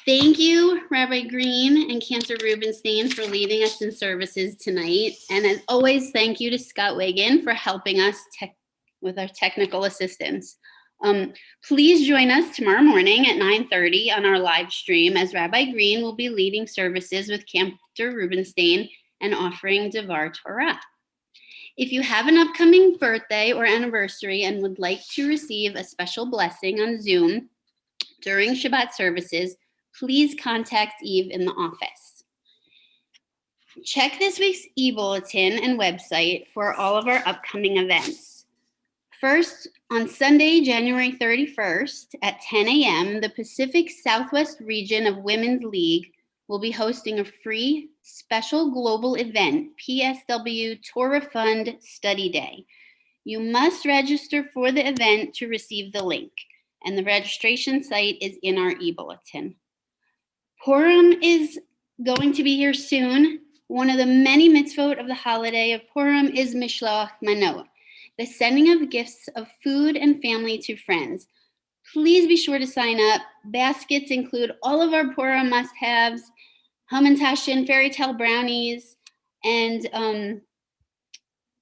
Thank you, Rabbi Green and Cantor Rubenstein, for leading us in services tonight. And as always, thank you to Scott Wiggin for helping us with our technical assistance. Please join us tomorrow morning at 9:30 on our live stream, as Rabbi Green will be leading services with Cantor Rubenstein and offering Devar Torah. If you have an upcoming birthday or anniversary and would like to receive a special blessing on Zoom during Shabbat services, please contact Eve in the office. Check this week's e-bulletin and website for all of our upcoming events. First, on Sunday, January 31st at 10 a.m., the Pacific Southwest Region of Women's League will be hosting a free special global event, PSW Torah Fund Study Day. You must register for the event to receive the link, and the registration site is in our e-bulletin. Purim is going to be here soon. One of the many mitzvot of the holiday of Purim is Mishloach Manot, the sending of gifts of food and family to friends. Please be sure to sign up. Baskets include all of our Purim must-haves, Hamantashen fairy tale brownies, and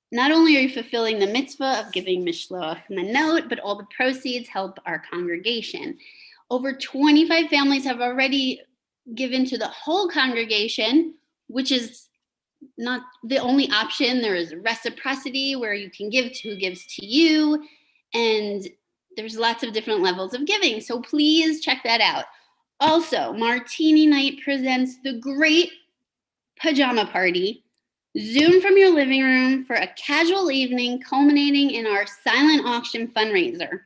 not only are you fulfilling the mitzvah of giving Mishloach Manot, but all the proceeds help our congregation. Over 25 families have already given to the whole congregation, which is not the only option. There is reciprocity where you can give to who gives to you, and there's lots of different levels of giving. So please check that out. Also, Martini Night presents the great pajama party. Zoom from your living room for a casual evening culminating in our silent auction fundraiser.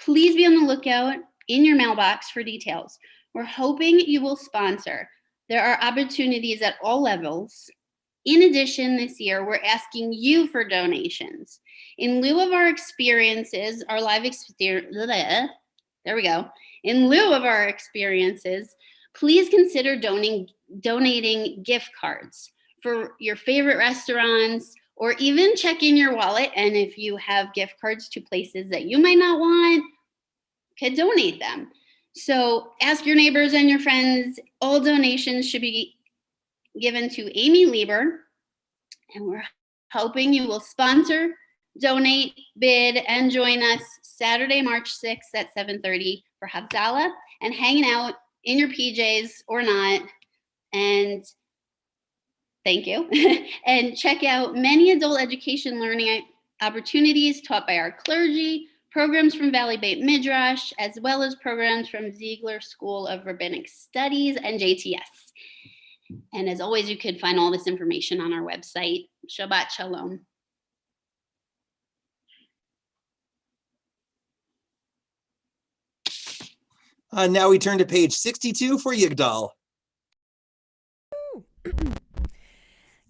Please be on the lookout in your mailbox for details. We're hoping you will sponsor. There are opportunities at all levels. In addition, this year, we're asking you for donations. In lieu of our experiences, our live experience, there we go. In lieu of our experiences, please consider donating gift cards for your favorite restaurants, or even check in your wallet. And if you have gift cards to places that you might not want, could donate them. So ask your neighbors and your friends. All donations should be given to Amy Lieber, and we're hoping you will sponsor, donate, bid, and join us Saturday, March 6th at 7:30 for Havdalah and hanging out in your PJs or not. And thank you. And check out many adult education learning opportunities taught by our clergy, programs from Valley Beit Midrash, as well as programs from Ziegler School of Rabbinic Studies and JTS. And as always, you could find all this information on our website. Shabbat Shalom. Now we turn to page 62 for Yigdal.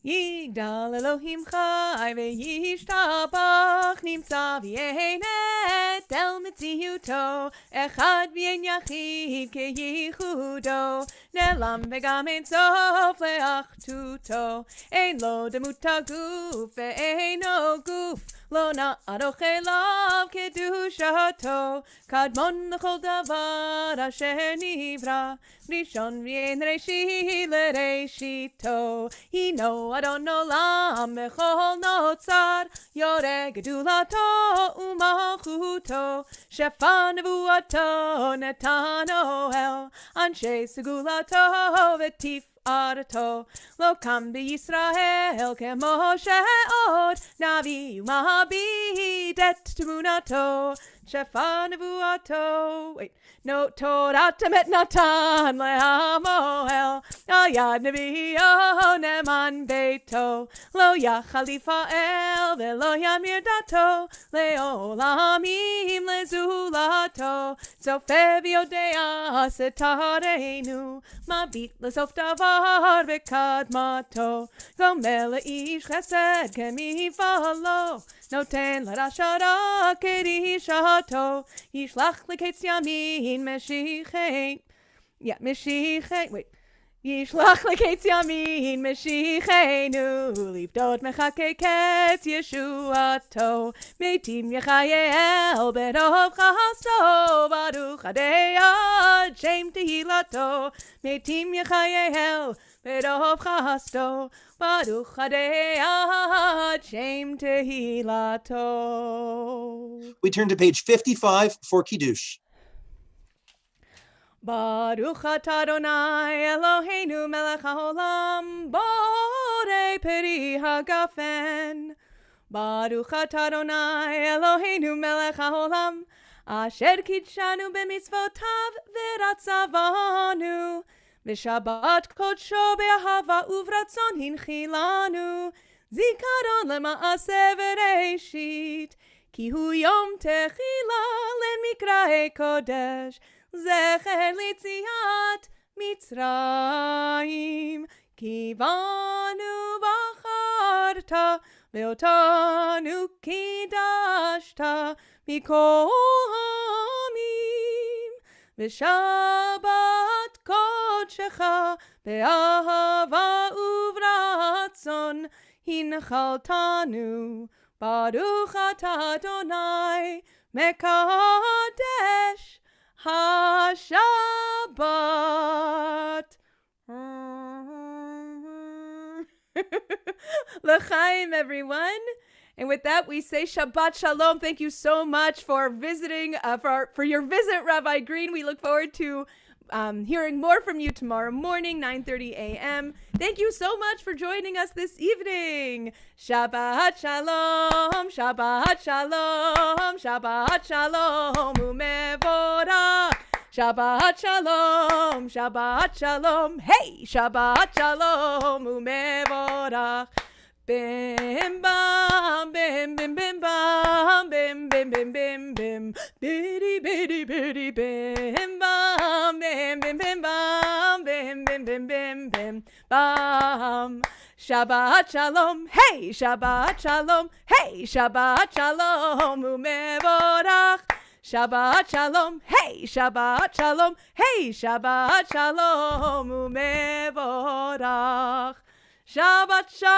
יגדל אלוהים חי וישתבח נמצא ויהנת אל מציאותו אחד ואין יחיד כייחודו נעלם וגם אין סוף לאחדותו אין לו דמות הגוף ואינו גוף לא נערוך אליו קדושתו קדמון לכל דבר אשר נברא ראשון ואין ראשית לראשיתו הינו אדון עולם בכל נוצר יורה גדולתו ומלכותו שפע נבואתו נתן אוהל אנשי סגולתו ותפארתו לא קם בישראל כמו שעוד נביא ומביט את תמונתו שפע נבואתו no תורת אמת נתן לעמו על יד נביאו נאמן ביתו לא יחליף האל ולא ימיר דתו לעולמים לזולתו צופה ויודע סתרנו מביט לסוף דבר בקדמתו גומל לאיש חסד כמפעלו נותן לרשע רע כרשעתו ישלח לקץ ימין ישלח לקץ ימין משיחנו לפדות מחכה קץ ישועתו מתים יחייל ברוב חסדו ברוך עדי עד שם תהילתו מתים יחייל ברוב חסדו ברוך עדי עד שם תהילתו. We turn to page 55 for Kiddush. Baruch atah Adonai Eloheinu melech haolam borei peri hagafen. Baruch atah Adonai Eloheinu melech haolam asher kidshanu b'mitzvotav v'ratzavanu ושבת קודשו באהבה וברצון הנחילנו, זיכרון למעשה בראשית, כי הוא יום תחילה למקראי קודש, זכר ליציאת מצרים. כי בנו בחרת ואותנו קידשת מכל העמים, ושבת קודשך באהבה וברצון הנחלתנו. ברוך אתה אדוני מקדש השבת. L'chaim, everyone. And with that, we say Shabbat Shalom. Thank you so much for visiting, for your visit, Rabbi Green. We look forward to hearing more from you tomorrow morning, 9:30 a.m. Thank you so much for joining us this evening. Shabbat Shalom, Shabbat Shalom, Shabbat Shalom, umevorach. Shabbat Shalom, Shabbat Shalom, hey, Shabbat Shalom, umevorach. Bim bam, bim bim bim bam, bim bim bim bim bim, biddy biddy biddy bim bam, bim bim bim bam, bim bim bim bim bim bam. Shabbat Shalom, hey, Shabbat Shalom, hey, Shabbat Shalom, umevorach. Shabbat Shalom, hey, Shabbat Shalom, hey, Shabbat Shalom, umevorach. Shabbat Shalom.